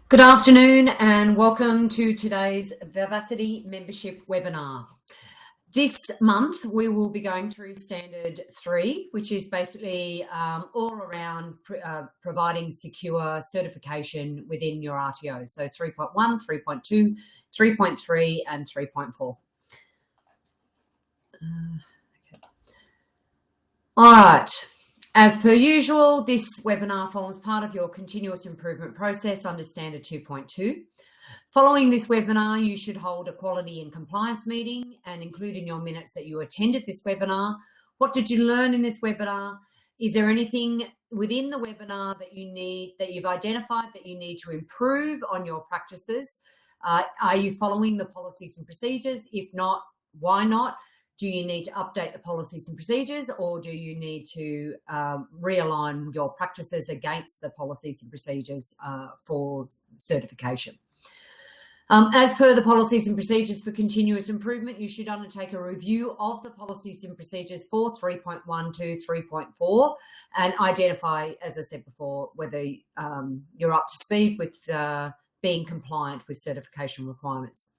Good afternoon and welcome to today's Vivacity membership webinar. This month we will be going through standard 3, which is basically all around providing secure certification within your RTO. So 3.1, 3.2, 3.3 and 3.4. Okay. All right. As per usual, this webinar forms part of your continuous improvement process under Standard 2.2. Following this webinar, you should hold a quality and compliance meeting and include in your minutes that you attended this webinar. What did you learn in this webinar? Is there anything within the webinar that you've identified that you need to improve on your practices? Are you following the policies and procedures? If not, why not? Do you need to update the policies and procedures, or do you need to realign your practices against the policies and procedures for certification? As per the policies and procedures for continuous improvement, you should undertake a review of the policies and procedures for 3.1 to 3.4 and identify, as I said before, whether you're up to speed with being compliant with certification requirements.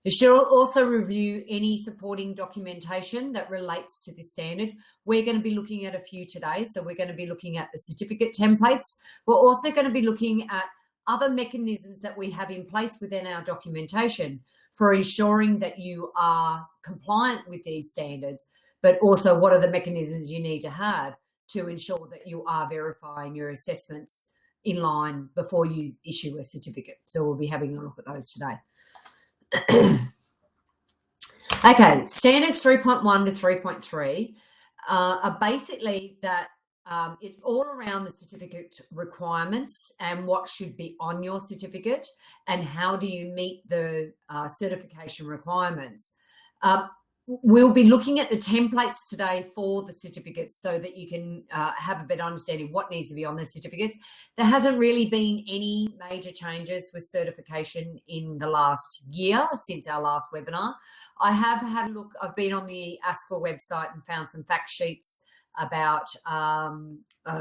You should also review any supporting documentation that relates to this standard. We're going to be looking at a few today. So we're going to be looking at the certificate templates. We're also going to be looking at other mechanisms that we have in place within our documentation for ensuring that you are compliant with these standards, but also what are the mechanisms you need to have to ensure that you are verifying your assessments in line before you issue a certificate. So we'll be having a look at those today. Okay, standards 3.1 to 3.3 are basically that it's all around the certificate requirements and what should be on your certificate and how do you meet the certification requirements. We'll be looking at the templates today for the certificates so that you can have a better understanding of what needs to be on the certificates. There hasn't really been any major changes with certification in the last year since our last webinar. I have had a look. I've been on the ASQA website and found some fact sheets about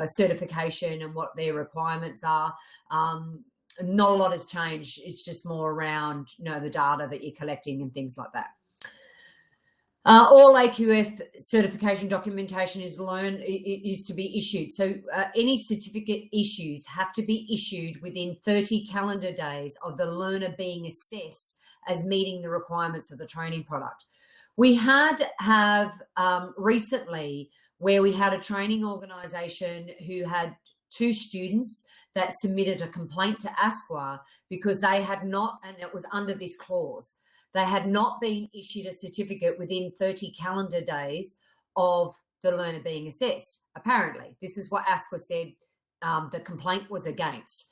certification and what their requirements are. Not a lot has changed. It's just more around, the data that you're collecting and things like that. All AQF certification documentation is to be issued. So any certificate issues have to be issued within 30 calendar days of the learner being assessed as meeting the requirements of the training product. We have recently where we had a training organisation who had 2 students that submitted a complaint to ASQA because they had not, and it was under this clause, they had not been issued a certificate within 30 calendar days of the learner being assessed. Apparently, this is what ASQA said the complaint was against.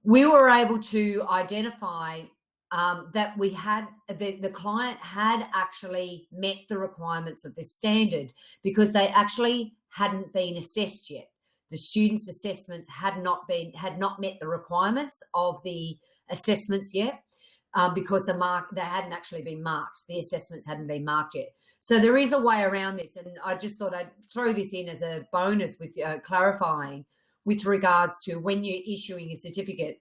We were able to identify that we had the client had actually met the requirements of this standard because they actually hadn't been assessed yet. The students' assessments had not met the requirements of the assessments yet. Because they hadn't actually been marked. The assessments hadn't been marked yet. So there is a way around this, and I just thought I'd throw this in as a bonus with clarifying with regards to when you're issuing a certificate.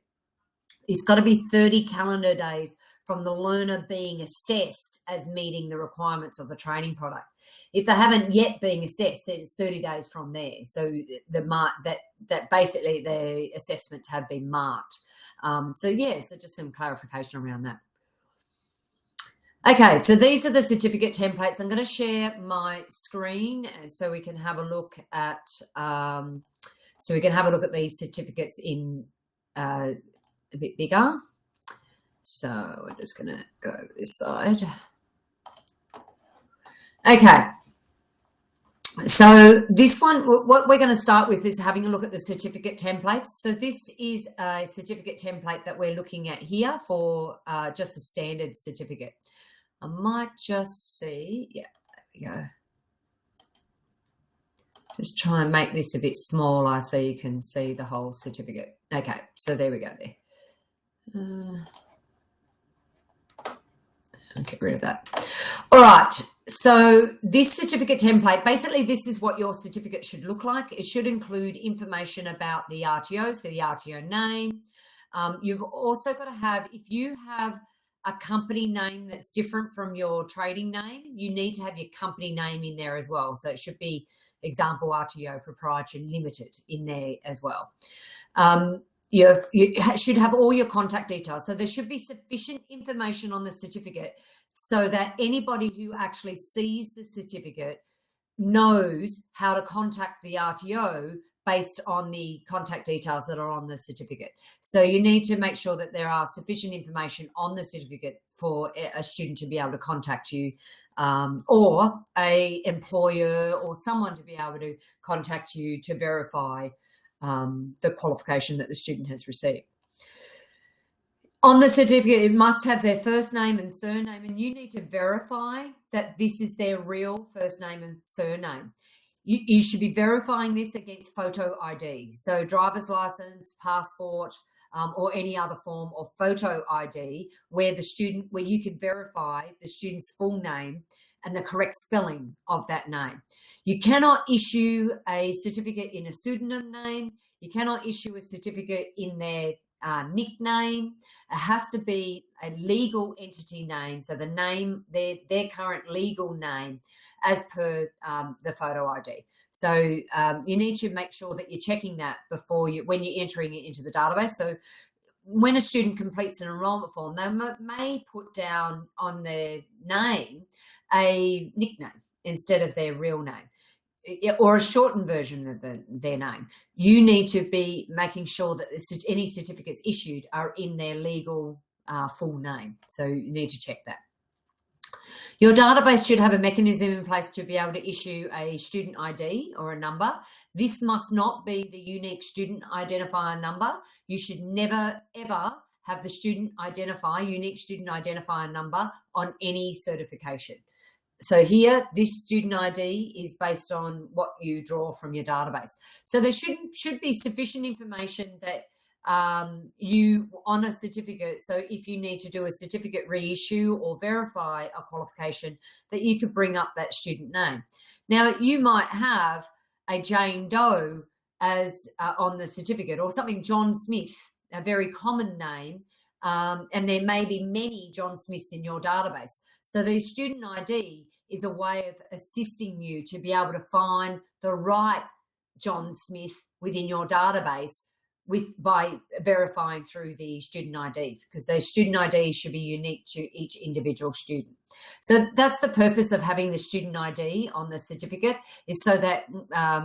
It's got to be 30 calendar days from the learner being assessed as meeting the requirements of the training product. If they haven't yet been assessed, then it's 30 days from there. So that basically the assessments have been marked. So just some clarification around that. Okay, so these are the certificate templates. I'm going to share my screen so we can have a look at these certificates in a bit bigger. So we're just going to go over this side. Okay. So this one, what we're going to start with is having a look at the certificate templates. So this is a certificate template that we're looking at here for just a standard certificate. I might just see, there we go. Just try and make this a bit smaller so you can see the whole certificate. Okay, so there we go there. I'll get rid of that. All right. So this certificate template, basically this is what your certificate should look like. It should include information about the RTO, so the RTO name, You've also got to have, if you have a company name that's different from your trading name, you need to have your company name in there as well. So it should be example RTO Proprietary Limited in there as well. You should have all your contact details. So there should be sufficient information on the certificate so that anybody who actually sees the certificate knows how to contact the RTO based on the contact details that are on the certificate. So you need to make sure that there are sufficient information on the certificate for a student to be able to contact you, or a employer or someone to be able to contact you to verify the qualification that the student has received. On the certificate, it must have their first name and surname, and you need to verify that this is their real first name and surname. You should be verifying this against photo ID. So driver's license, passport, or any other form of photo ID where you can verify the student's full name and the correct spelling of that name. You cannot issue a certificate in a pseudonym name. You cannot issue a certificate in their nickname. It has to be a legal entity name, so the name, their current legal name as per the photo ID. So you need to make sure that you're checking that when you're entering it into the database. So when a student completes an enrolment form, they may put down on their name a nickname instead of their real name, or a shortened version of their name. You need to be making sure that any certificates issued are in their legal full name. So you need to check that. Your database should have a mechanism in place to be able to issue a student ID or a number. This must not be the unique student identifier number. You should never, ever have the unique student identifier number on any certification. So here, this student ID is based on what you draw from your database. So there should be sufficient information that you on a certificate. So if you need to do a certificate reissue or verify a qualification, that you could bring up that student name. Now, you might have a Jane Doe as on the certificate, or something John Smith, a very common name, and there may be many John Smiths in your database. So the student ID is a way of assisting you to be able to find the right John Smith within your database by verifying through the student IDs, because those student IDs should be unique to each individual student. So that's the purpose of having the student ID on the certificate, is so that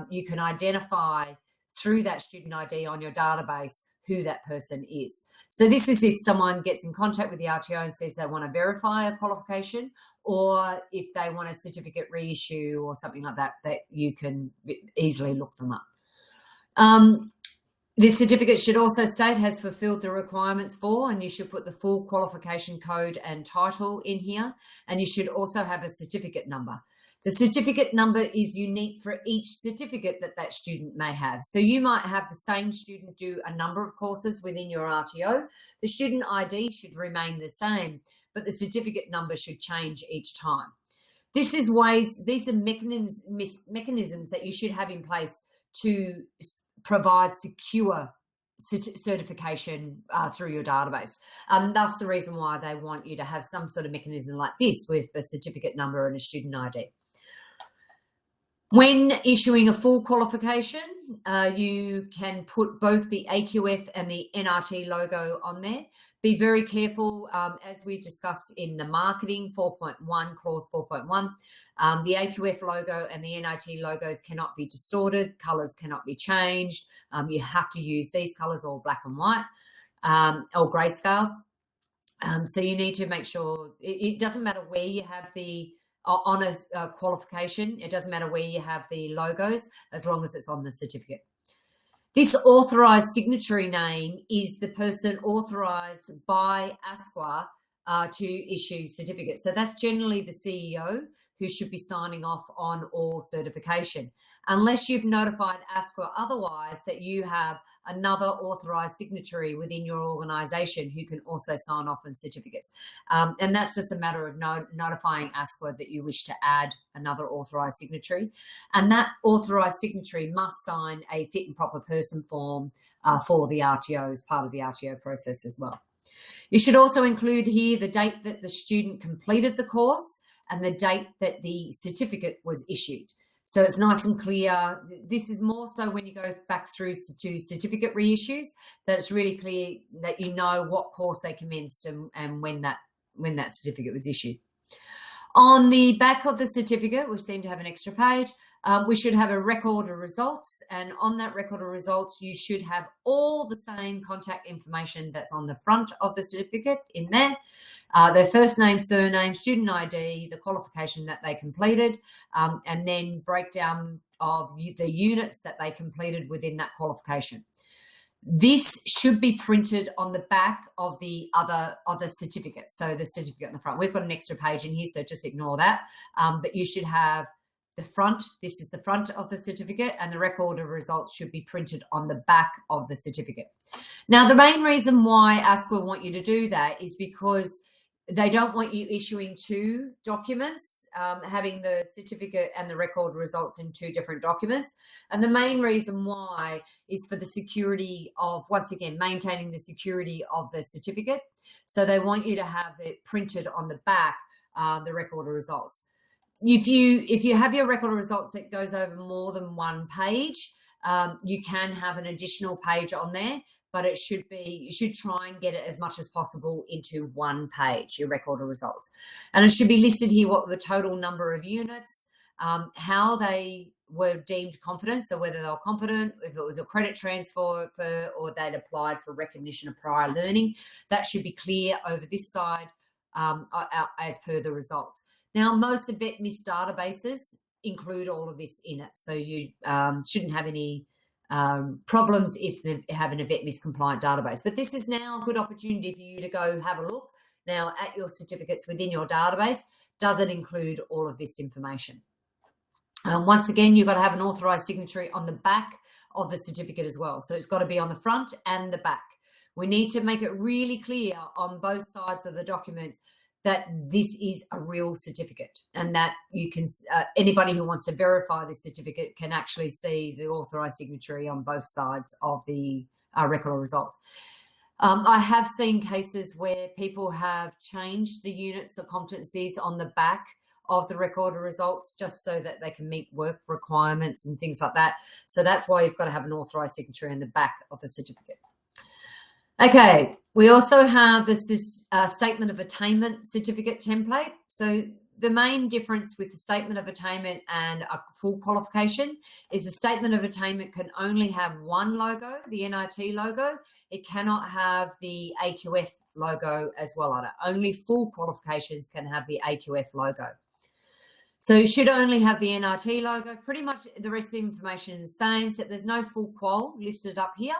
you can identify through that student ID on your database who that person is. So this is if someone gets in contact with the RTO and says they want to verify a qualification, or if they want a certificate reissue or something like that, that you can easily look them up. This certificate should also state has fulfilled the requirements for, and you should put the full qualification code and title in here, and you should also have a certificate number. The certificate number is unique for each certificate that student may have. So you might have the same student do a number of courses within your RTO. The student ID should remain the same, but the certificate number should change each time. These are mechanisms that you should have in place to provide secure certification through your database. That's the reason why they want you to have some sort of mechanism like this with a certificate number and a student ID. When issuing a full qualification, you can put both the AQF and the NRT logo on there. Be very careful, as we discussed in the marketing 4.1, clause 4.1, the AQF logo and the NRT logos cannot be distorted, colours cannot be changed. You have to use these colours, all black and white, or grayscale. So you need to make sure, it doesn't matter where you have the on a qualification, it doesn't matter where you have the logos, as long as it's on the certificate. This authorised signatory name is the person authorised by ASQA to issue certificates. So that's generally the CEO who should be signing off on all certification, unless you've notified ASQA otherwise that you have another authorised signatory within your organisation who can also sign off on certificates. And that's just a matter of notifying ASQA that you wish to add another authorised signatory. And that authorised signatory must sign a fit and proper person form for the RTO as part of the RTO process as well. You should also include here the date that the student completed the course and the date that the certificate was issued. So it's nice and clear. This is more so when you go back through to certificate reissues, that it's really clear that you know what course they commenced and when that certificate was issued. On the back of the certificate, we seem to have an extra page. We should have a record of results, and on that record of results, you should have all the same contact information that's on the front of the certificate in there. Their first name, surname, student ID, the qualification that they completed, and then breakdown of the units that they completed within that qualification. This should be printed on the back of the other certificate. So the certificate on the front. We've got an extra page in here, so just ignore that. But you should have the front. This is the front of the certificate, and the record of results should be printed on the back of the certificate. Now, the main reason why ASQA want you to do that is because they don't want you issuing two documents, having the certificate and the record results in two different documents. And the main reason why is for the security of, once again, maintaining the security of the certificate. So they want you to have it printed on the back, the record of results. If you have your record of results that goes over more than one page, you can have an additional page on there, but it should be, you should try and get it as much as possible into one page, your record of results. And it should be listed here what the total number of units, how they were deemed competent, so whether they were competent, if it was a credit transfer or they'd applied for recognition of prior learning. That should be clear over this side as per the results. Now, most of VetMIS databases include all of this in it, so you shouldn't have any problems if they're having a VetMIS compliant database. But this is now a good opportunity for you to go have a look now at your certificates within your database. Does it include all of this information? Once again, you've got to have an authorised signatory on the back of the certificate as well. So it's got to be on the front and the back. We need to make it really clear on both sides of the documents that this is a real certificate, and that you can anybody who wants to verify this certificate can actually see the authorised signatory on both sides of the record of results. I have seen cases where people have changed the units or competencies on the back of the record of results just so that they can meet work requirements and things like that. So that's why you've got to have an authorised signatory on the back of the certificate. Okay, we also have this statement of attainment certificate template. So the main difference with the statement of attainment and a full qualification is the statement of attainment can only have one logo, the NIT logo. It cannot have the AQF logo as well on it. Only full qualifications can have the AQF logo. So it should only have the NIT logo. Pretty much the rest of the information is the same, except there's no full qual listed up here.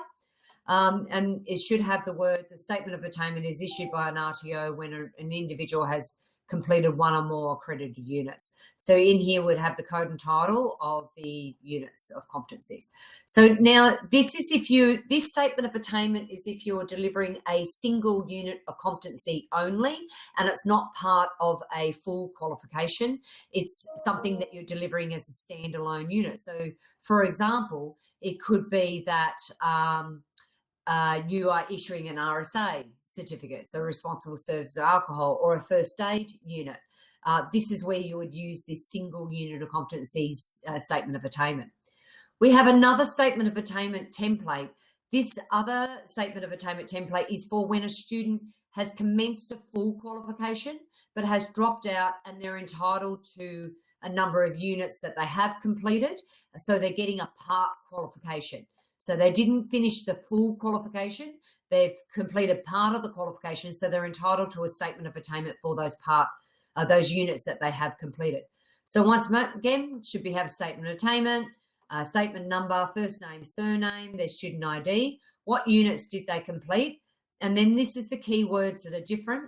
And it should have the words, a statement of attainment is issued by an RTO when an individual has completed one or more accredited units. So in here would have the code and title of the units of competencies. So now this statement of attainment is if you're delivering a single unit of competency only, and it's not part of a full qualification. It's something that you're delivering as a standalone unit. So for example, it could be that you are issuing an RSA certificate, so responsible service of alcohol, or a first aid unit. This is where you would use this single unit of competencies statement of attainment. We have another statement of attainment template. This other statement of attainment template is for when a student has commenced a full qualification but has dropped out and they're entitled to a number of units that they have completed, so they're getting a part qualification. So they didn't finish the full qualification. They've completed part of the qualification, so they're entitled to a statement of attainment for those units that they have completed. So once again, should we have a statement of attainment, statement number, first name, surname, their student ID, what units did they complete, and then this is the key words that are different.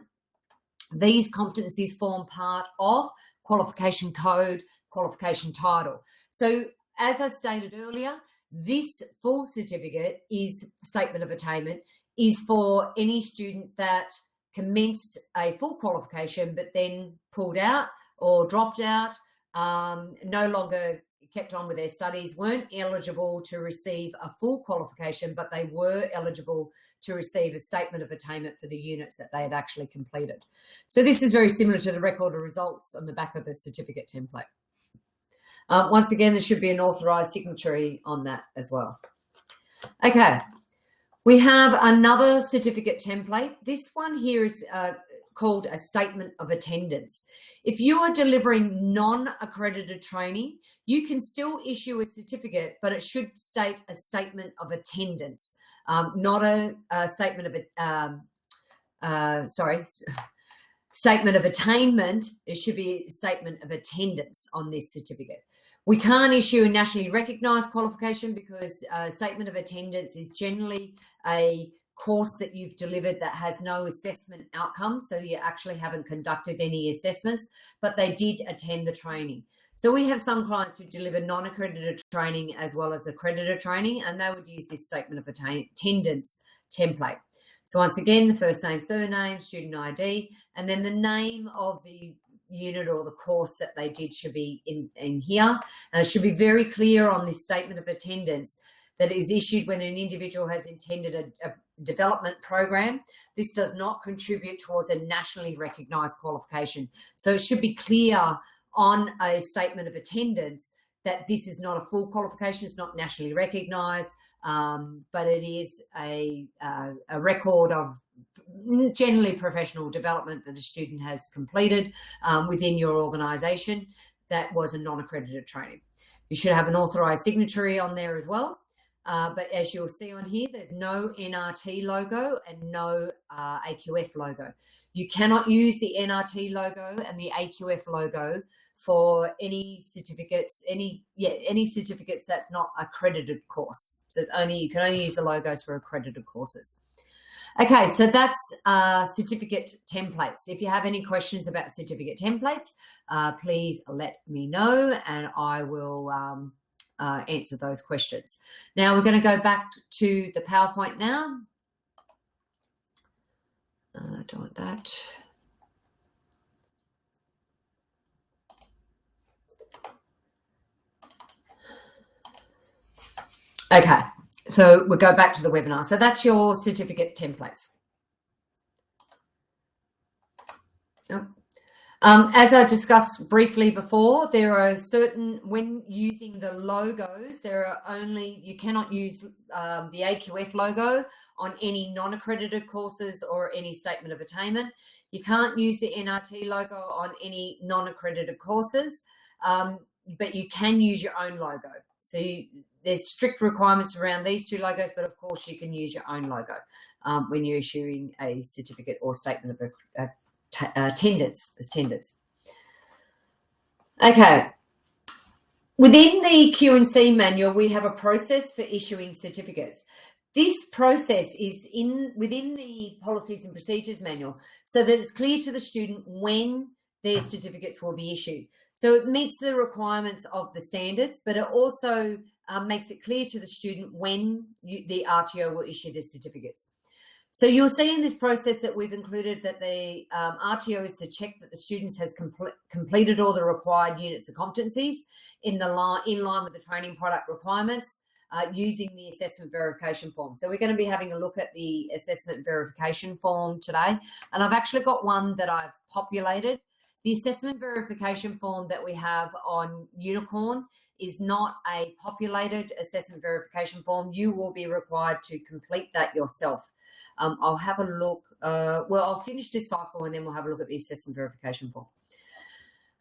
These competencies form part of qualification code, qualification title. So as I stated earlier, this full certificate is statement of attainment is for any student that commenced a full qualification but then pulled out or dropped out, no longer kept on with their studies, weren't eligible to receive a full qualification, but they were eligible to receive a statement of attainment for the units that they had actually completed. So this is very similar to the record of results on the back of the certificate template. Once again, there should be an authorised signatory on that as well. Okay, we have another certificate template. This one here is called a statement of attendance. If you are delivering non-accredited training, you can still issue a certificate, but it should state a statement of attendance, not a statement of statement of attainment. It should be a statement of attendance on this certificate. We can't issue a nationally recognised qualification because a statement of attendance is generally a course that you've delivered that has no assessment outcomes, so you actually haven't conducted any assessments, but they did attend the training. So we have some clients who deliver non-accredited training as well as accredited training, and they would use this statement of attendance template. So once again, the first name, surname, student ID, and then the name of the unit or the course that they did should be in here. And it should be very clear on this statement of attendance that is issued when an individual has attended a development program. This does not contribute towards a nationally recognised qualification. So it should be clear on a statement of attendance that this is not a full qualification, it's not nationally recognised, but it is a record of generally professional development that the student has completed within your organisation that was a non-accredited training. You should have an authorised signatory on there as well. But as you'll see on here, there's no NRT logo and no AQF logo. You cannot use the NRT logo and the AQF logo for any certificates, any certificates that's not accredited course. So you can only use the logos for accredited courses. Okay, so that's certificate templates. If you have any questions about certificate templates, please let me know and I will answer those questions. Now we're going to go back to the PowerPoint now. Don't want that. Okay, so we'll go back to the webinar. So that's your certificate templates. Oh. As I discussed briefly before, there are certain, when using the logos, you cannot use the AQF logo on any non-accredited courses or any statement of attainment. You can't use the NRT logo on any non-accredited courses, but you can use your own logo. So there's strict requirements around these two logos, but of course you can use your own logo when you're issuing a certificate or statement of attendance. Okay. Within the Q&C manual, we have a process for issuing certificates. This process is within the policies and procedures manual so that it's clear to the student when their certificates will be issued. So it meets the requirements of the standards, but it also makes it clear to the student when the RTO will issue the certificates. So you'll see in this process that we've included that the RTO is to check that the students has completed all the required units of competencies in line with the training product requirements using the assessment verification form. So we're going to be having a look at the assessment verification form today. And I've actually got one that I've populated. The assessment verification form that we have on Unicorn is not a populated assessment verification form. You will be required to complete that yourself. I'll have a look. I'll finish this cycle and then we'll have a look at the assessment verification form.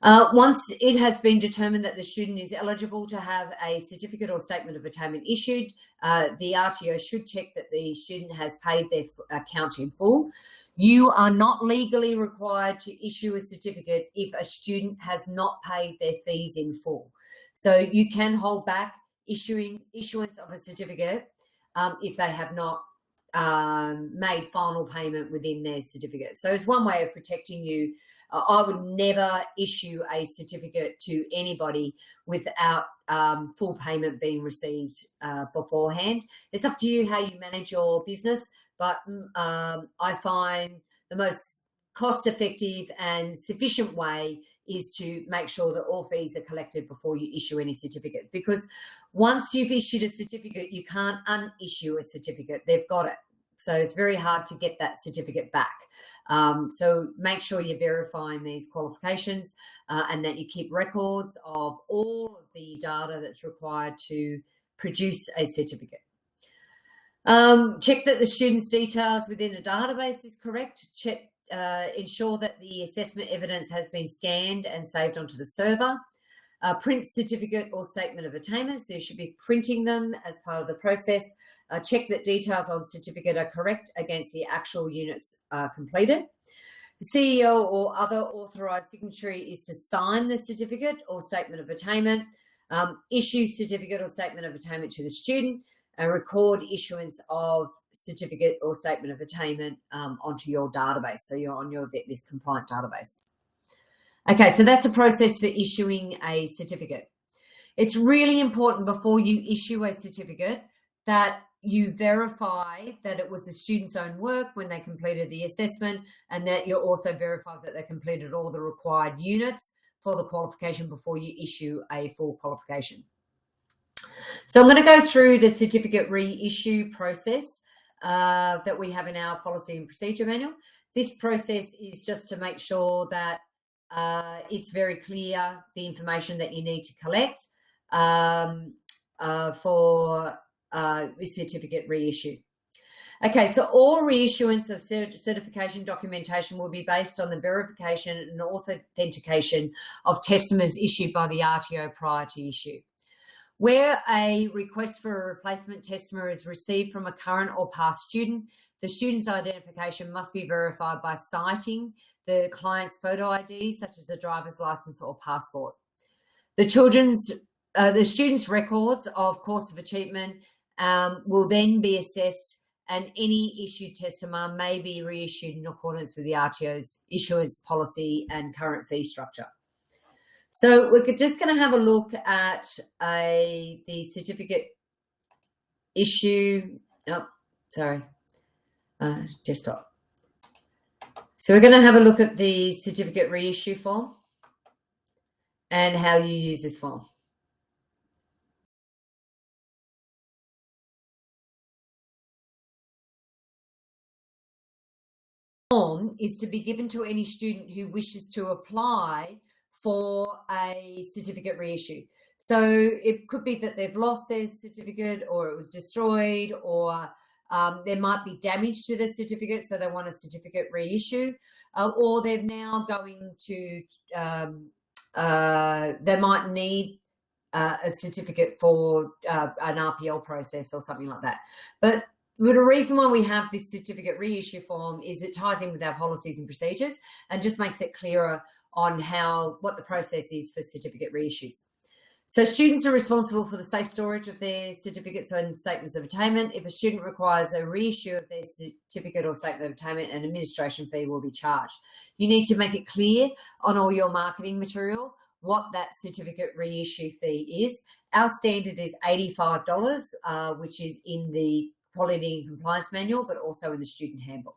Once it has been determined that the student is eligible to have a certificate or statement of attainment issued, the RTO should check that the student has paid their account in full. You are not legally required to issue a certificate if a student has not paid their fees in full. So you can hold back issuance of a certificate if they have not made final payment within their certificate. So it's one way of protecting you I would never issue a certificate to anybody without full payment being received beforehand. It's up to you how you manage your business, but I find the most cost-effective and sufficient way is to make sure that all fees are collected before you issue any certificates, because once you've issued a certificate, you can't unissue a certificate. They've got it. So it's very hard to get that certificate back. So make sure you're verifying these qualifications and that you keep records of all of the data that's required to produce a certificate. Check that the student's details within a database is correct. Ensure that the assessment evidence has been scanned and saved onto the server. Print certificate or statement of attainment, so you should be printing them as part of the process. Check that details on certificate are correct against the actual units completed. The CEO or other authorised signatory is to sign the certificate or statement of attainment, issue certificate or statement of attainment to the student, and record issuance of certificate or statement of attainment onto your database. So you're on your VetList compliant database. Okay, so that's a process for issuing a certificate. It's really important before you issue a certificate that you verify that it was the student's own work when they completed the assessment, and that you also verify that they completed all the required units for the qualification before you issue a full qualification. So I'm going to go through the certificate reissue process that we have in our policy and procedure manual. This process is just to make sure that it's very clear the information that you need to collect for certificate reissue. Okay, so all reissuance of certification documentation will be based on the verification and authentication of testaments issued by the RTO prior to issue. Where a request for a replacement testament is received from a current or past student, the student's identification must be verified by citing the client's photo ID, such as a driver's license or passport. The student's records of course of achievement will then be assessed, and any issued testament may be reissued in accordance with the RTO's issuance policy and current fee structure. So we're just going to have a look at the certificate issue. Desktop. So we're going to have a look at the certificate reissue form and how you use this form. Form is to be given to any student who wishes to apply for a certificate reissue. So it could be that they've lost their certificate, or it was destroyed, or there might be damage to the certificate, so they want a certificate reissue, or they're now going to, they might need a certificate for an RPL process or something like that. But the reason why we have this certificate reissue form is it ties in with our policies and procedures and just makes it clearer on what the process is for certificate reissues. So students are responsible for the safe storage of their certificates and statements of attainment. If a student requires a reissue of their certificate or statement of attainment, an administration fee will be charged. You need to make it clear on all your marketing material what that certificate reissue fee is. Our standard is $85, which is in the Quality and Compliance Manual, but also in the Student Handbook.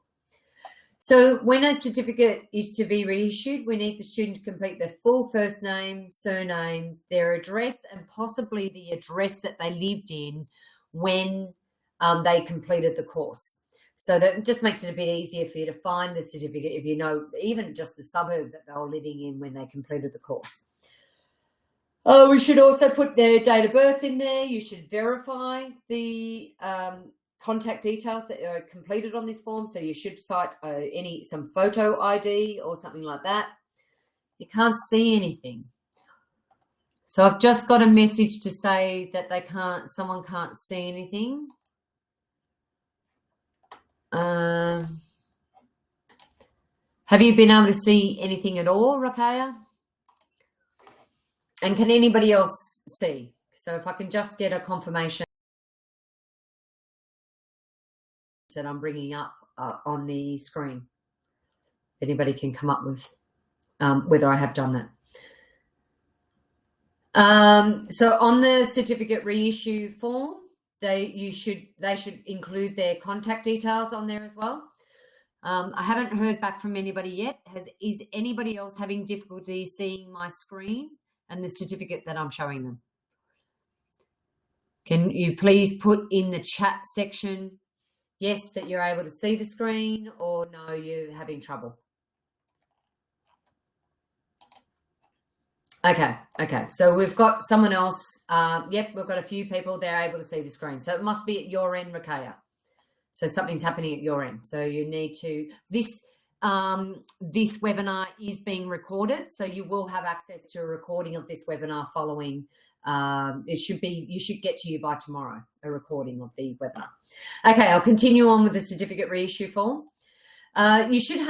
So when a certificate is to be reissued, we need the student to complete their full first name, surname, their address, and possibly the address that they lived in when they completed the course. So that just makes it a bit easier for you to find the certificate if you know even just the suburb that they were living in when they completed the course. We should also put their date of birth in there. You should verify the contact details that are completed on this form. So you should cite some photo ID or something like that. You can't see anything. So I've just got a message to say that someone can't see anything. Have you been able to see anything at all, Rakaya? And can anybody else see? So if I can just get a confirmation that I'm bringing up on the screen. Anybody can come up with whether I have done that. So on the certificate reissue form, they should include their contact details on there as well. I haven't heard back from anybody yet. Is anybody else having difficulty seeing my screen and the certificate that I'm showing them? Can you please put in the chat section, yes, that you're able to see the screen, or no, you're having trouble? Okay. So we've got someone else. Yep, we've got a few people. They're able to see the screen. So it must be at your end, Rakaya. So something's happening at your end. So you need to, this webinar is being recorded. So you will have access to a recording of this webinar following. You should get to you by tomorrow, a recording of the webinar. Okay, I'll continue on with the certificate reissue form. You should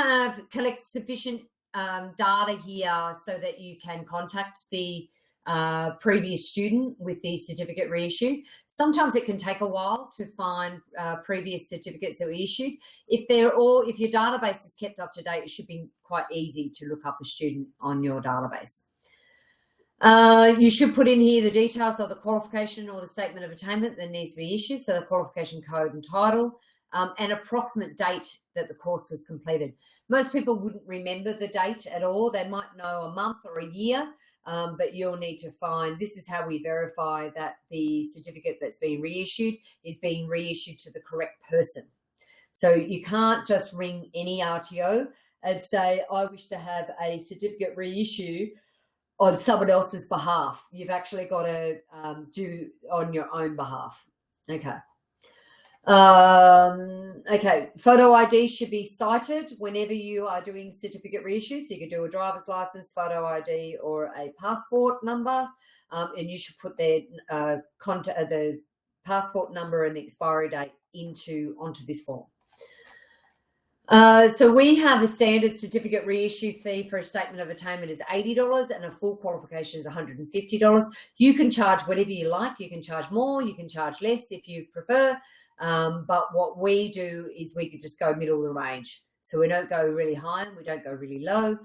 collect sufficient data here so that you can contact the previous student with the certificate reissue. Sometimes it can take a while to find previous certificates that were issued. If your database is kept up to date, it should be quite easy to look up a student on your database. You should put in here the details of the qualification or the statement of attainment that needs to be issued, so the qualification code and title, and approximate date that the course was completed. Most people wouldn't remember the date at all. They might know a month or a year, but you'll need to find, this is how we verify that the certificate that's being reissued is being reissued to the correct person. So you can't just ring any RTO and say, I wish to have a certificate reissue on someone else's behalf. You've actually got to do on your own behalf. Okay. Photo ID should be cited whenever you are doing certificate reissue. So you could do a driver's license, photo ID, or a passport number, and you should put the passport number and the expiry date onto this form. So we have a standard certificate reissue fee for a statement of attainment is $80 and a full qualification is $150. You can charge whatever you like. You can charge more, you can charge less if you prefer. But what we do is we could just go middle of the range. So we don't go really high and we don't go really low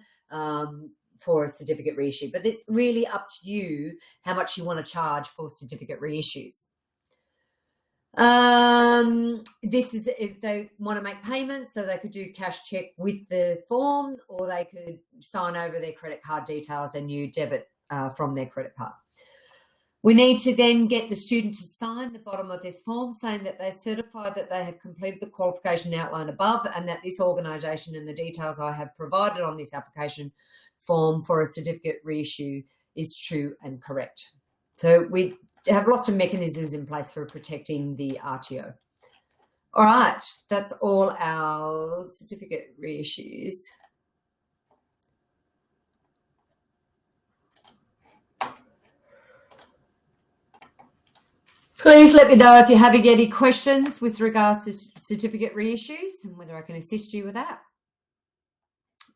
for a certificate reissue. But it's really up to you how much you want to charge for certificate reissues. This is if they want to make payments, so they could do cash check with the form, or they could sign over their credit card details and you debit from their credit card. We need to then get the student to sign the bottom of this form saying that they certify that they have completed the qualification outlined above and that this organisation and the details I have provided on this application form for a certificate reissue is true and correct. So we have lots of mechanisms in place for protecting the RTO. All right, that's all our certificate reissues. Please let me know if you're having any questions with regards to certificate reissues and whether I can assist you with that.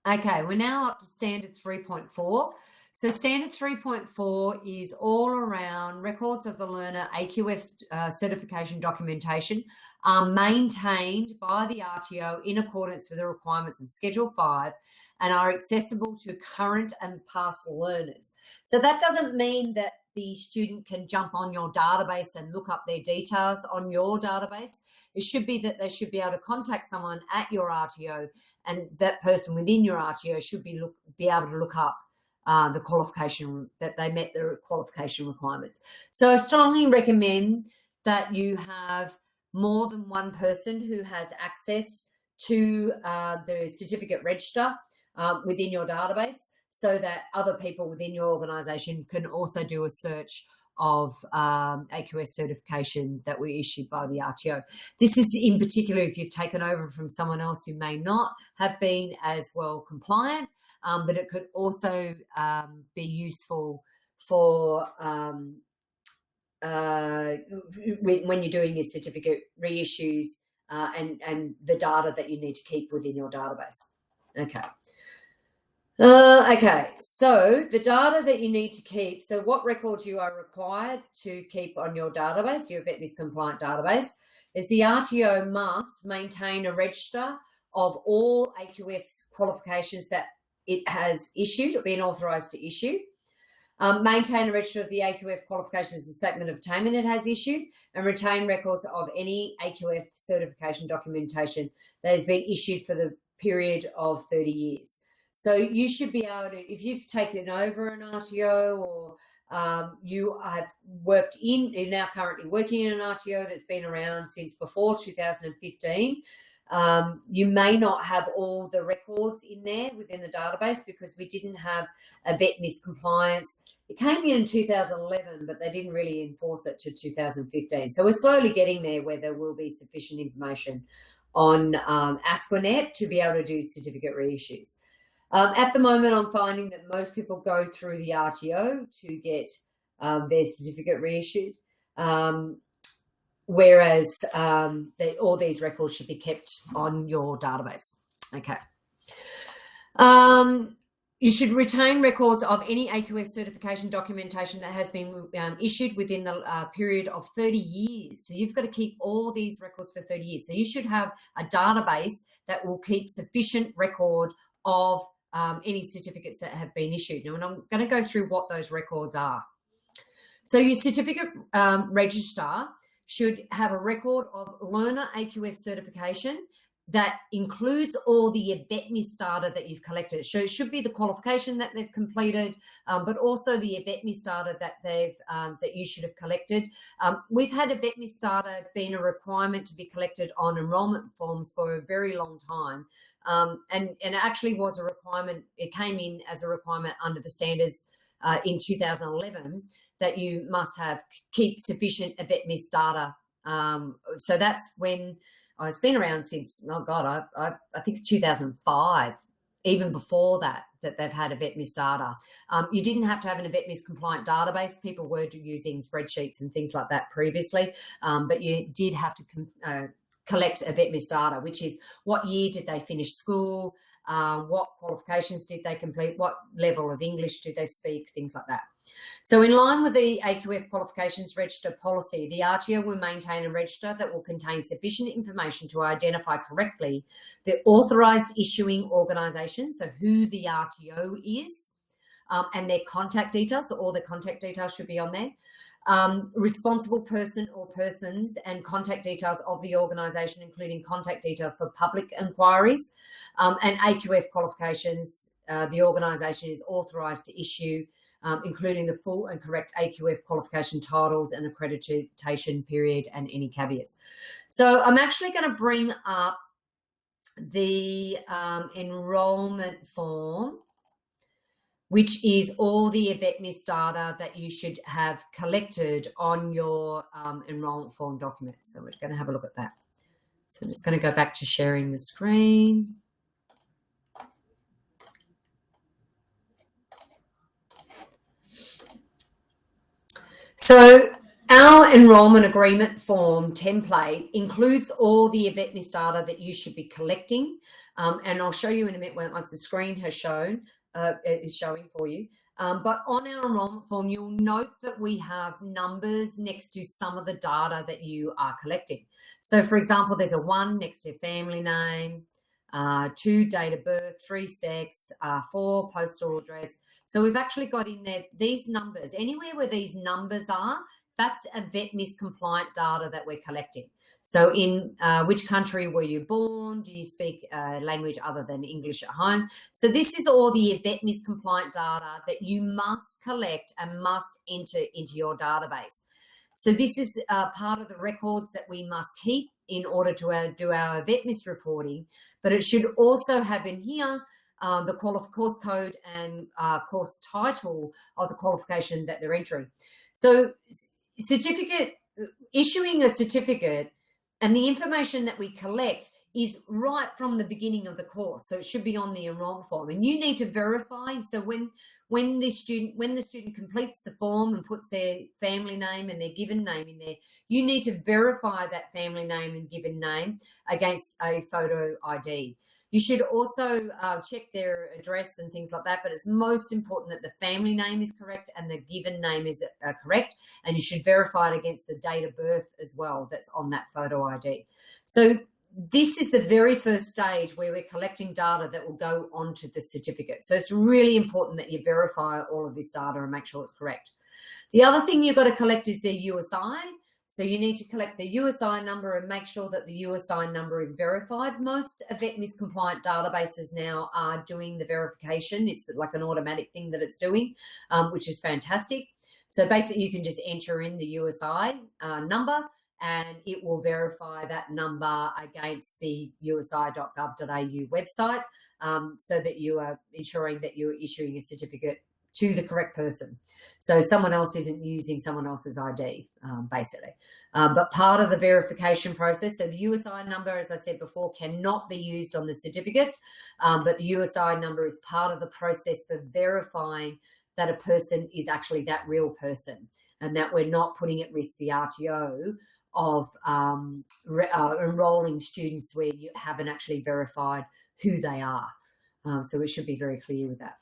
Okay, we're now up to standard 3.4. So standard 3.4 is all around records of the learner AQF certification documentation are maintained by the RTO in accordance with the requirements of Schedule 5 and are accessible to current and past learners. So that doesn't mean that the student can jump on your database and look up their details on your database. It should be that they should be able to contact someone at your RTO, and that person within your RTO should be able to look up the qualification, that they met the qualification requirements. So I strongly recommend that you have more than one person who has access to the certificate register within your database, so that other people within your organisation can also do a search of AQS certification that were issued by the RTO. This is in particular if you've taken over from someone else who may not have been as well compliant, but it could also be useful for when you're doing your certificate reissues and the data that you need to keep within your database. Okay. Okay, so the data that you need to keep, so what records you are required to keep on your database, your VETNIS compliant database, is the RTO must maintain a register of all AQF qualifications that it has issued or been authorised to issue. Maintain a register of the AQF qualifications and statement of attainment it has issued, and retain records of any AQF certification documentation that has been issued for the period of 30 years. So you should be able to, if you've taken over an RTO or you have worked in, you're now currently working in an RTO that's been around since before 2015, you may not have all the records in there within the database because we didn't have a vet miscompliance. It came in 2011, but they didn't really enforce it to 2015. So we're slowly getting there where there will be sufficient information on ASQUAnet to be able to do certificate reissues. At the moment, I'm finding that most people go through the RTO to get their certificate reissued, whereas all these records should be kept on your database. Okay. You should retain records of any AQF certification documentation that has been issued within the period of 30 years. So you've got to keep all these records for 30 years. So you should have a database that will keep sufficient record of any certificates that have been issued. Now, and I'm going to go through what those records are. So your certificate register should have a record of learner AQF certification that includes all the AVETMIS data that you've collected. So it should be the qualification that they've completed, but also the AVETMIS data that that you should have collected. We've had AVETMIS data being a requirement to be collected on enrolment forms for a very long time, and it actually was a requirement. It came in as a requirement under the standards in 2011 that you must keep sufficient AVETMIS data. So that's when. It's been around since, oh God, I think 2005, even before that they've had AVETMIS data. You didn't have to have an AVETMIS compliant database. People were using spreadsheets and things like that previously, but you did have to collect AVETMIS data, which is what year did they finish school, what qualifications did they complete, what level of English do they speak, things like that. So in line with the AQF qualifications register policy, the RTO will maintain a register that will contain sufficient information to identify correctly the authorised issuing organisation, so who the RTO is, and their contact details, so all the contact details should be on there. Responsible person or persons and contact details of the organisation, including contact details for public inquiries, and AQF qualifications the organisation is authorised to issue, including the full and correct AQF qualification titles and accreditation period and any caveats. So I'm actually going to bring up the enrolment form, which is all the AVETMIS data that you should have collected on your enrolment form document. So we're going to have a look at that. So I'm just going to go back to sharing the screen. So our enrolment agreement form template includes all the AVETMIS data that you should be collecting, and I'll show you in a minute once the screen has shown. Is showing for you. But on our enrolment form, you'll note that we have numbers next to some of the data that you are collecting. So, for example, there's a 1 next to family name, 2 date of birth, 3 sex, 4 postal address. So we've actually got in there these numbers. Anywhere where these numbers are, that's AVETMIS compliant data that we're collecting. So in which country were you born? Do you speak language other than English at home? So this is all the AVETMIS compliant data that you must collect and must enter into your database. So this is part of the records that we must keep in order to do our AVETMIS reporting, but it should also have in here the course code and course title of the qualification that they're entering. So issuing a certificate and the information that we collect is right from the beginning of the course. So it should be on the enrolment form, and you need to verify. So when the student completes the form and puts their family name and their given name in there, you need to verify that family name and given name against a photo ID. You should also check their address and things like that, but it's most important that the family name is correct and the given name is correct, and you should verify it against the date of birth as well that's on that photo ID. So this is the very first stage where we're collecting data that will go onto the certificate. So it's really important that you verify all of this data and make sure it's correct. The other thing you've got to collect is the USI. So you need to collect the USI number and make sure that the USI number is verified. Most VETMIS compliant databases now are doing the verification. It's like an automatic thing that it's doing, which is fantastic. So basically you can just enter in the USI number and it will verify that number against the usi.gov.au website, so that you are ensuring that you're issuing a certificate to the correct person. So someone else isn't using someone else's ID, basically. But part of the verification process, so the USI number, as I said before, cannot be used on the certificates, but the USI number is part of the process for verifying that a person is actually that real person and that we're not putting at risk the RTO of enrolling students where you haven't actually verified who they are. So we should be very clear with that.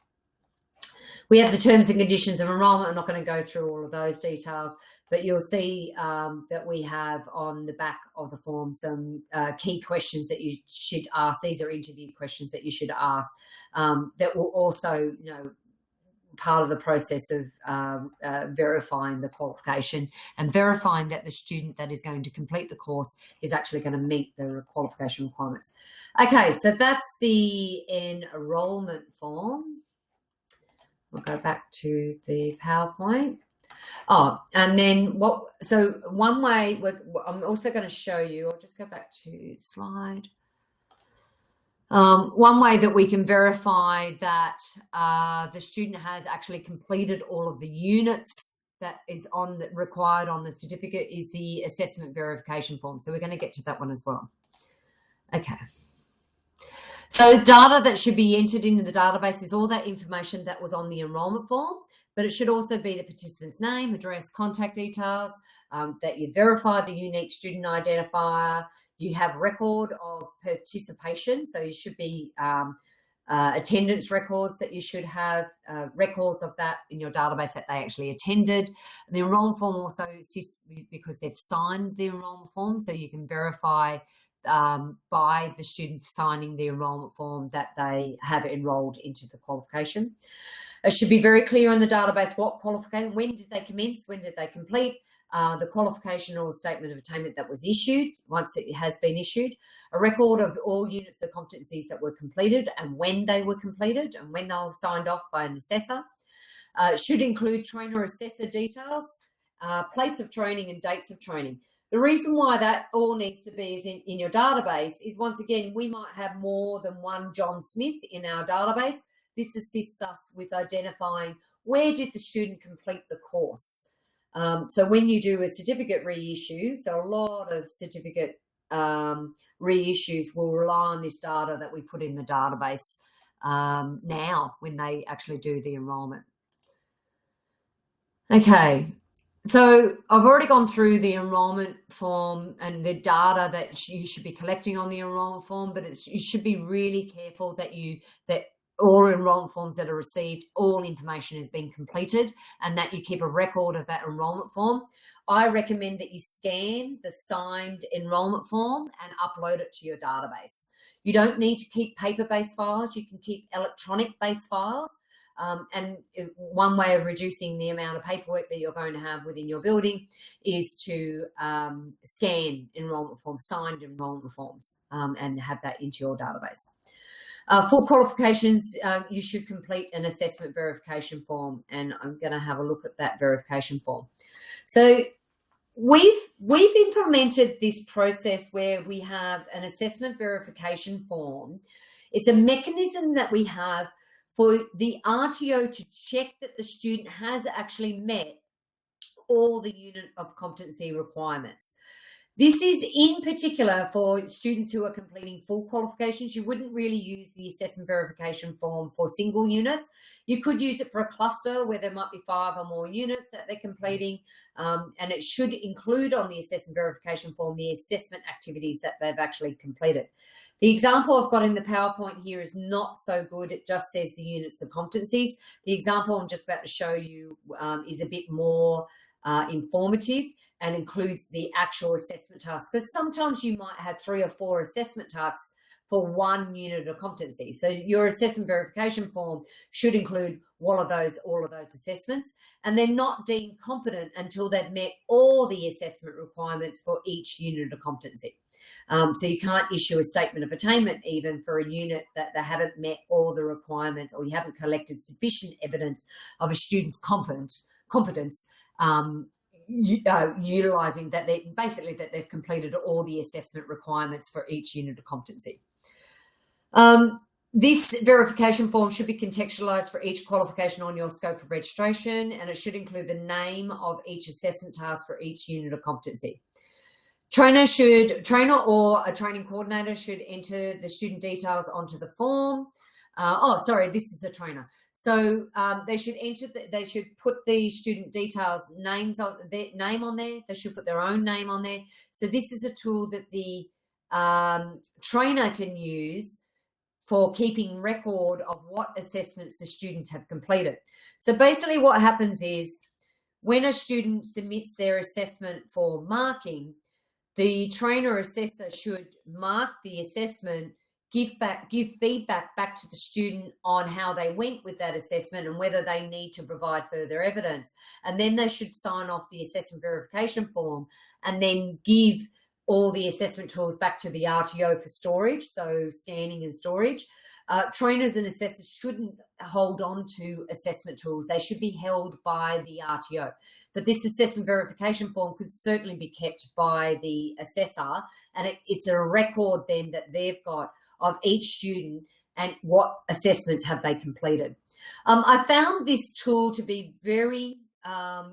We have the terms and conditions of enrolment. I'm not going to go through all of those details, but you'll see that we have on the back of the form some key questions that you should ask. These are interview questions that you should ask that will also, part of the process of verifying the qualification and verifying that the student that is going to complete the course is actually going to meet the qualification requirements. Okay, so that's the enrolment form. We'll go back to the PowerPoint. Oh, and then one way, I'm also going to show you, I'll just go back to the slide. One way that we can verify that the student has actually completed all of the units that is required on the certificate is the assessment verification form. So we're going to get to that one as well. Okay. So data that should be entered into the database is all that information that was on the enrolment form, but it should also be the participant's name, address, contact details, that you verified the unique student identifier. You have record of participation, so you should be attendance records that you should have, records of that in your database that they actually attended. The enrolment form also assists because they've signed the enrolment form, so you can verify by the student signing the enrolment form that they have enrolled into the qualification. It should be very clear in the database what qualification, when did they commence, when did they complete, the qualification or statement of attainment that was issued once it has been issued, a record of all units of competencies that were completed and when they were completed and when they were signed off by an assessor. Should include trainer assessor details, place of training and dates of training. The reason why that all needs to be is in your database is, once again, we might have more than one John Smith in our database. This assists us with identifying where did the student complete the course. So when you do a certificate reissue, so a lot of certificate reissues will rely on this data that we put in the database now when they actually do the enrolment. Okay. So I've already gone through the enrolment form and the data that you should be collecting on the enrolment form, but you should be really careful that all enrolment forms that are received, all information has been completed, and that you keep a record of that enrolment form. I recommend that you scan the signed enrolment form and upload it to your database. You don't need to keep paper-based files. You can keep electronic-based files. And one way of reducing the amount of paperwork that you're going to have within your building is to scan enrolment forms, signed enrolment forms, and have that into your database. For qualifications, you should complete an assessment verification form, and I'm going to have a look at that verification form. So we've implemented this process where we have an assessment verification form. It's a mechanism that we have for the RTO to check that the student has actually met all the unit of competency requirements. This is in particular for students who are completing full qualifications. You wouldn't really use the assessment verification form for single units. You could use it for a cluster where there might be 5 or more units that they're completing, and it should include on the assessment verification form the assessment activities that they've actually completed. The example I've got in the PowerPoint here is not so good. It just says the units of competencies. The example I'm just about to show you is a bit more informative and includes the actual assessment task. Because sometimes you might have 3 or 4 assessment tasks for one unit of competency. So your assessment verification form should include all of those assessments, and they're not deemed competent until they've met all the assessment requirements for each unit of competency. So you can't issue a statement of attainment even for a unit that they haven't met all the requirements, or you haven't collected sufficient evidence of a student's competence, utilising that they've completed all the assessment requirements for each unit of competency. This verification form should be contextualised for each qualification on your scope of registration, and it should include the name of each assessment task for each unit of competency. Trainer or a training coordinator should enter the student details onto the form. This is the trainer. So they should put the student details their name on there. They should put their own name on there. So this is a tool that the trainer can use for keeping record of what assessments the students have completed. So basically what happens is when a student submits their assessment for marking, the trainer assessor should mark the assessment, give feedback back to the student on how they went with that assessment and whether they need to provide further evidence. And then they should sign off the assessment verification form and then give all the assessment tools back to the RTO for storage, so scanning and storage. Trainers and assessors shouldn't hold on to assessment tools. They should be held by the RTO. But this assessment verification form could certainly be kept by the assessor, and it's a record then that they've got of each student and what assessments have they completed. I found this tool to be very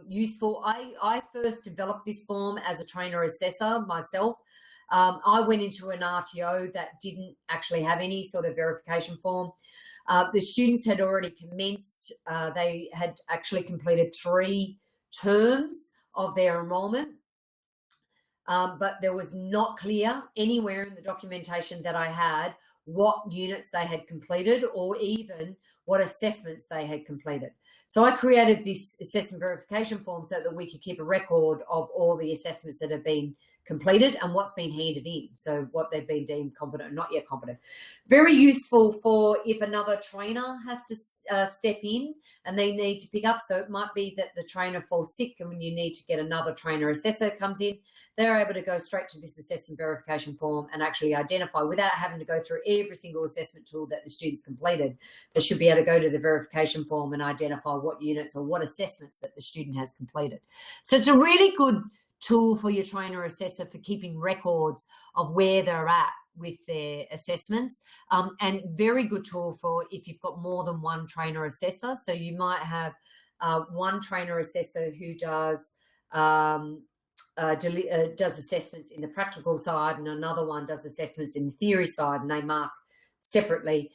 useful. I first developed this form as a trainer assessor myself. I went into an RTO that didn't actually have any sort of verification form. The students had already commenced. They had actually completed 3 terms of their enrolment, but there was not clear anywhere in the documentation that I had what units they had completed or even what assessments they had completed. So I created this assessment verification form so that we could keep a record of all the assessments that have been completed and what's been handed in, so what they've been deemed competent and not yet competent. Very useful for if another trainer has to step in and they need to pick up. So it might be that the trainer falls sick and when you need to get another trainer assessor comes in, they're able to go straight to this assessment verification form and actually identify without having to go through every single assessment tool that the student's completed. They should be able to go to the verification form and identify what units or what assessments that the student has completed. So it's a really good tool for your trainer assessor for keeping records of where they're at with their assessments, and very good tool for if you've got more than one trainer assessor. So you might have one trainer assessor who does assessments in the practical side and another one does assessments in the theory side, and they mark separately,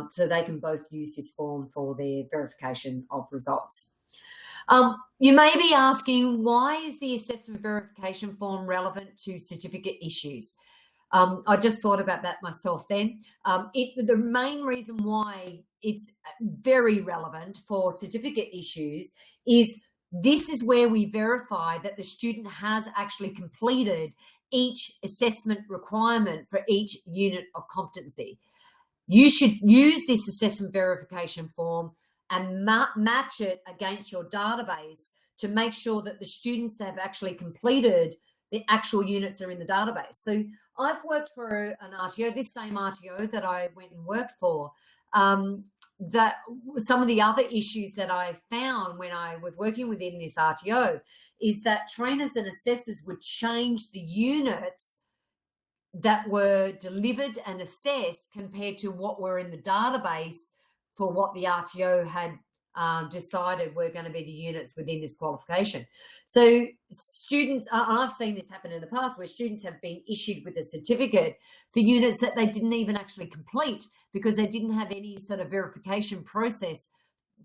so they can both use this form for their verification of results. You may be asking, why is the assessment verification form relevant to certificate issues? I just thought about that myself then. The main reason why it's very relevant for certificate issues is this is where we verify that the student has actually completed each assessment requirement for each unit of competency. You should use this assessment verification form and match it against your database to make sure that the students have actually completed the actual units that are in the database. So I've worked for an RTO, this same RTO that I went and worked for, that some of the other issues that I found when I was working within this RTO is that trainers and assessors would change the units that were delivered and assessed compared to what were in the database for what the RTO had decided were going to be the units within this qualification. So students, and I've seen this happen in the past, where students have been issued with a certificate for units that they didn't even actually complete because they didn't have any sort of verification process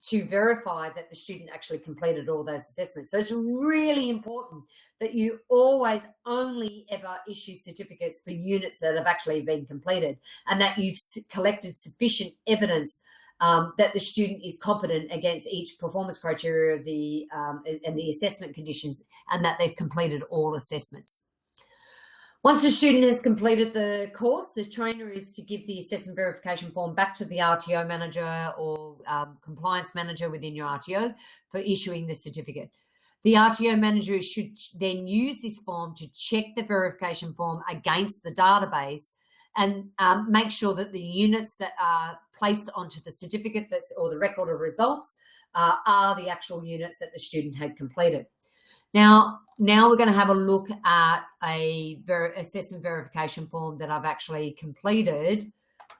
to verify that the student actually completed all those assessments. So it's really important that you always only ever issue certificates for units that have actually been completed and that you've collected sufficient evidence that the student is competent against each performance criteria of and the assessment conditions, and that they've completed all assessments. Once the student has completed the course, the trainer is to give the assessment verification form back to the RTO manager or compliance manager within your RTO for issuing the certificate. The RTO manager should then use this form to check the verification form against the database and make sure that the units that are placed onto the certificate or the record of results are the actual units that the student had completed. Now we're going to have a look at a assessment verification form that I've actually completed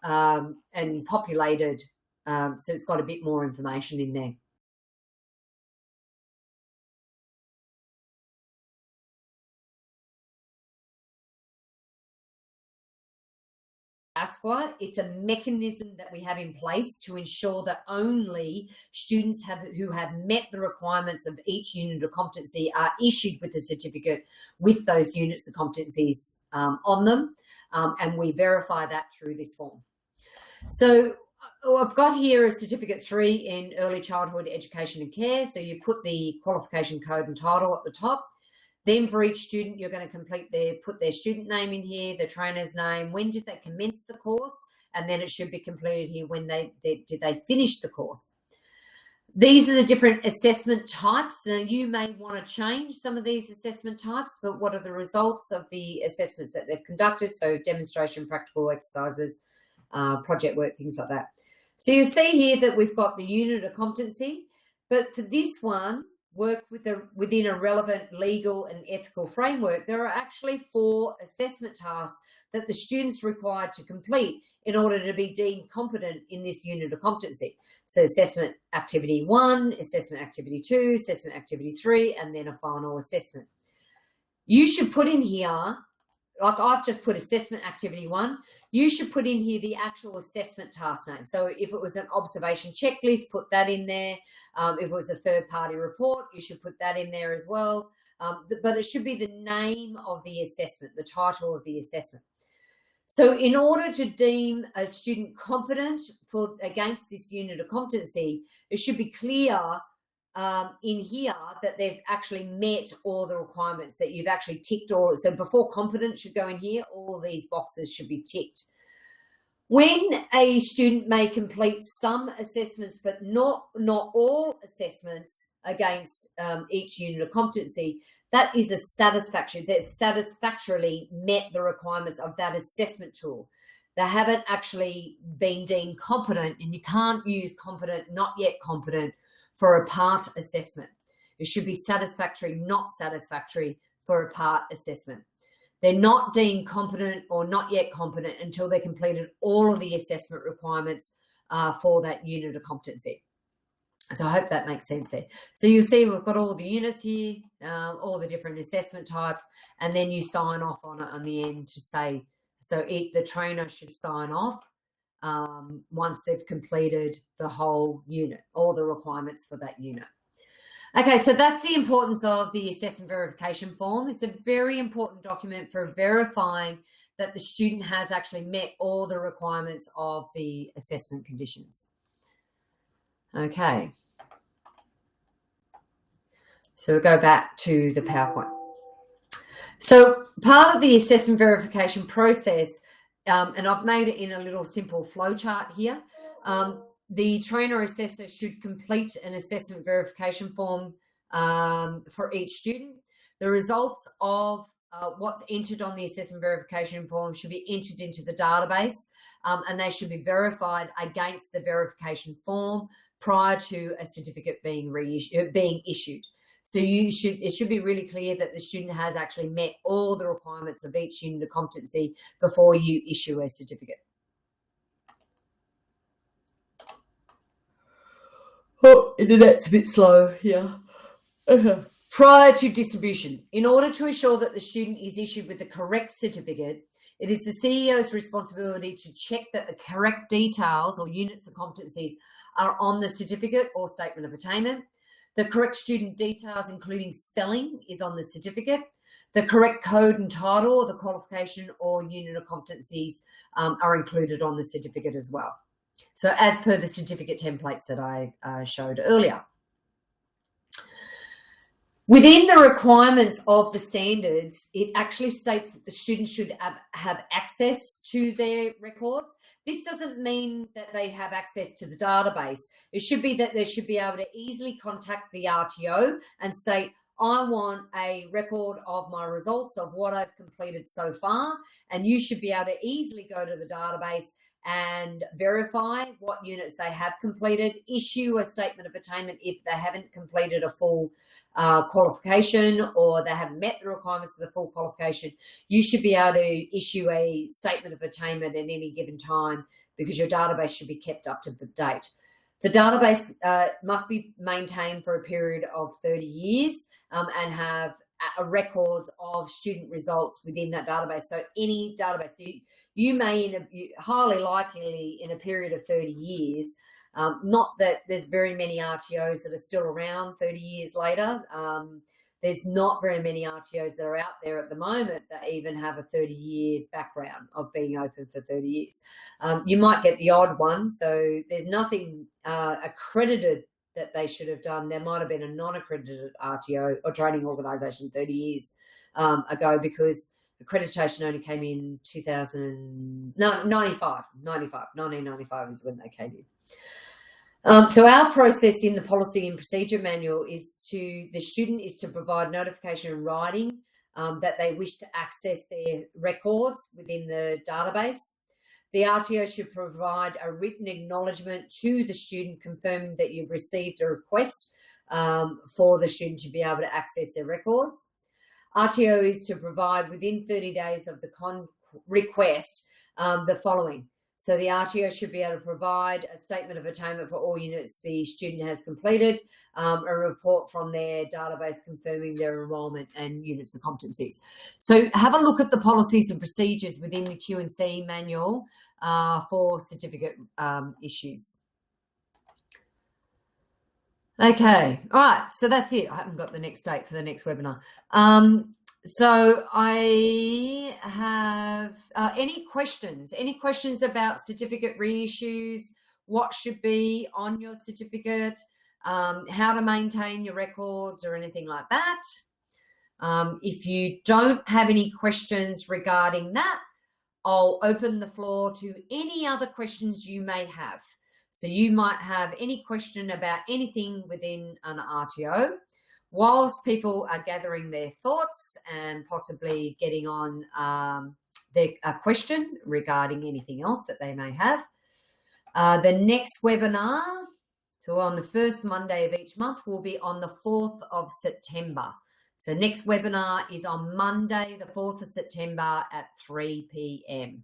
and populated, so it's got a bit more information in there. It's a mechanism that we have in place to ensure that only students who have met the requirements of each unit of competency are issued with the certificate with those units of competencies on them, and we verify that through this form. So I've got here a certificate 3 in early childhood education and care. So you put the qualification code and title at the top. Then for each student, you're going to put their student name in here, the trainer's name, when did they commence the course, and then it should be completed here when did they finish the course. These are the different assessment types. You may want to change some of these assessment types, but what are the results of the assessments that they've conducted? So demonstration, practical exercises, project work, things like that. So you'll see here that we've got the unit of competency, but for this one, work within a relevant legal and ethical framework, there are actually 4 assessment tasks that the student's required to complete in order to be deemed competent in this unit of competency. So assessment activity 1, assessment activity 2, assessment activity 3, and then a final assessment. You should put in here, like I've just put assessment activity 1, you should put in here the actual assessment task name. So if it was an observation checklist, put that in there. If it was a third-party report, you should put that in there as well. But it should be the name of the assessment, the title of the assessment. So in order to deem a student competent against this unit of competency, it should be clear in here that they've actually met all the requirements, that you've actually ticked all. So before competent should go in here, all of these boxes should be ticked. When a student may complete some assessments, but not all assessments against each unit of competency, that is a satisfactory. That satisfactorily met the requirements of that assessment tool. They haven't actually been deemed competent, and you can't use competent, not yet competent for a part assessment. It should be satisfactory, not satisfactory for a part assessment. They're not deemed competent or not yet competent until they completed all of the assessment requirements for that unit of competency. So I hope that makes sense there. So you'll see we've got all the units here, all the different assessment types, and then you sign off on it on the end to say, so the trainer should sign off once they've completed the whole unit, all the requirements for that unit. Okay, so that's the importance of the assessment verification form. It's a very important document for verifying that the student has actually met all the requirements of the assessment conditions. Okay. So we'll go back to the PowerPoint. So part of the assessment verification process, and I've made it in a little simple flowchart here, the trainer assessor should complete an assessment verification form for each student. The results of what's entered on the assessment verification form should be entered into the database, and they should be verified against the verification form prior to a certificate being issued. So it should be really clear that the student has actually met all the requirements of each unit of competency before you issue a certificate. Oh, internet's a bit slow here. Prior to distribution, in order to ensure that the student is issued with the correct certificate, it is the CEO's responsibility to check that the correct details or units of competencies are on the certificate or statement of attainment. The correct student details, including spelling, is on the certificate. The correct code and title of the qualification or unit of competencies are included on the certificate as well. So as per the certificate templates that I showed earlier. Within the requirements of the standards, it actually states that the student should have access to their records. This doesn't mean that they have access to the database. It should be that they should be able to easily contact the RTO and state, I want a record of my results of what I've completed so far, and you should be able to easily go to the database and verify what units they have completed, issue a statement of attainment if they haven't completed a full qualification or they haven't met the requirements of the full qualification. You should be able to issue a statement of attainment at any given time because your database should be kept up to date. The database must be maintained for a period of 30 years and have records of student results within that database. So any database, you may, highly likely in a period of 30 years, not that there's very many RTOs that are still around 30 years later. There's not very many RTOs that are out there at the moment that even have a 30-year background of being open for 30 years. You might get the odd one, so there's nothing accredited that they should have done. There might have been a non-accredited RTO or training organisation 30 years ago because accreditation only came in 1995 is when they came in. So our process in the policy and procedure manual is the student is to provide notification in writing that they wish to access their records within the database. The RTO should provide a written acknowledgement to the student confirming that you've received a request for the student to be able to access their records. RTO is to provide within 30 days of the request the following. So the RTO should be able to provide a statement of attainment for all units the student has completed, a report from their database confirming their enrolment and units of competencies. So have a look at the policies and procedures within the Q&C manual for certificate issues. Okay, all right, so that's it. I haven't got the next date for the next webinar. So I have any questions about certificate reissues, what should be on your certificate, how to maintain your records or anything like that. If you don't have any questions regarding that, I'll open the floor to any other questions you may have. So you might have any question about anything within an RTO. Whilst people are gathering their thoughts and possibly getting on a question regarding anything else that they may have. The next webinar, so on the first Monday of each month, will be on the 4th of September. So next webinar is on Monday, the 4th of September at 3 p.m.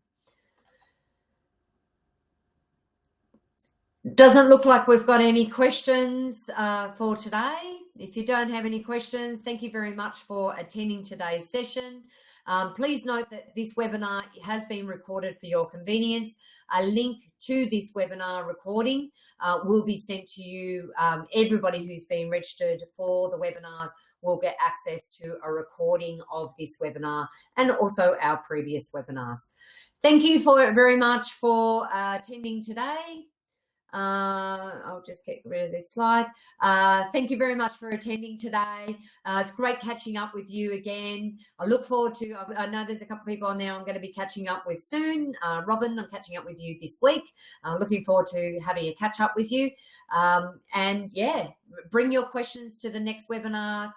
Doesn't look like we've got any questions for today. If you don't have any questions, thank you very much for attending today's session. Please note that this webinar has been recorded for your convenience. A link to this webinar recording will be sent to you. Everybody who's been registered for the webinars will get access to a recording of this webinar and also our previous webinars. Thank you very much for attending today. I'll just get rid of this slide. Thank you very much for attending today. It's great catching up with you again. I look forward to, I know there's a couple of people on there I'm going to be catching up with soon. Robin, I'm catching up with you this week. Looking forward to having a catch up with you. And yeah, bring your questions to the next webinar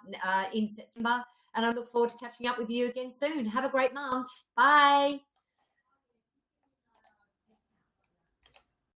in September. And I look forward to catching up with you again soon. Have a great month. Bye.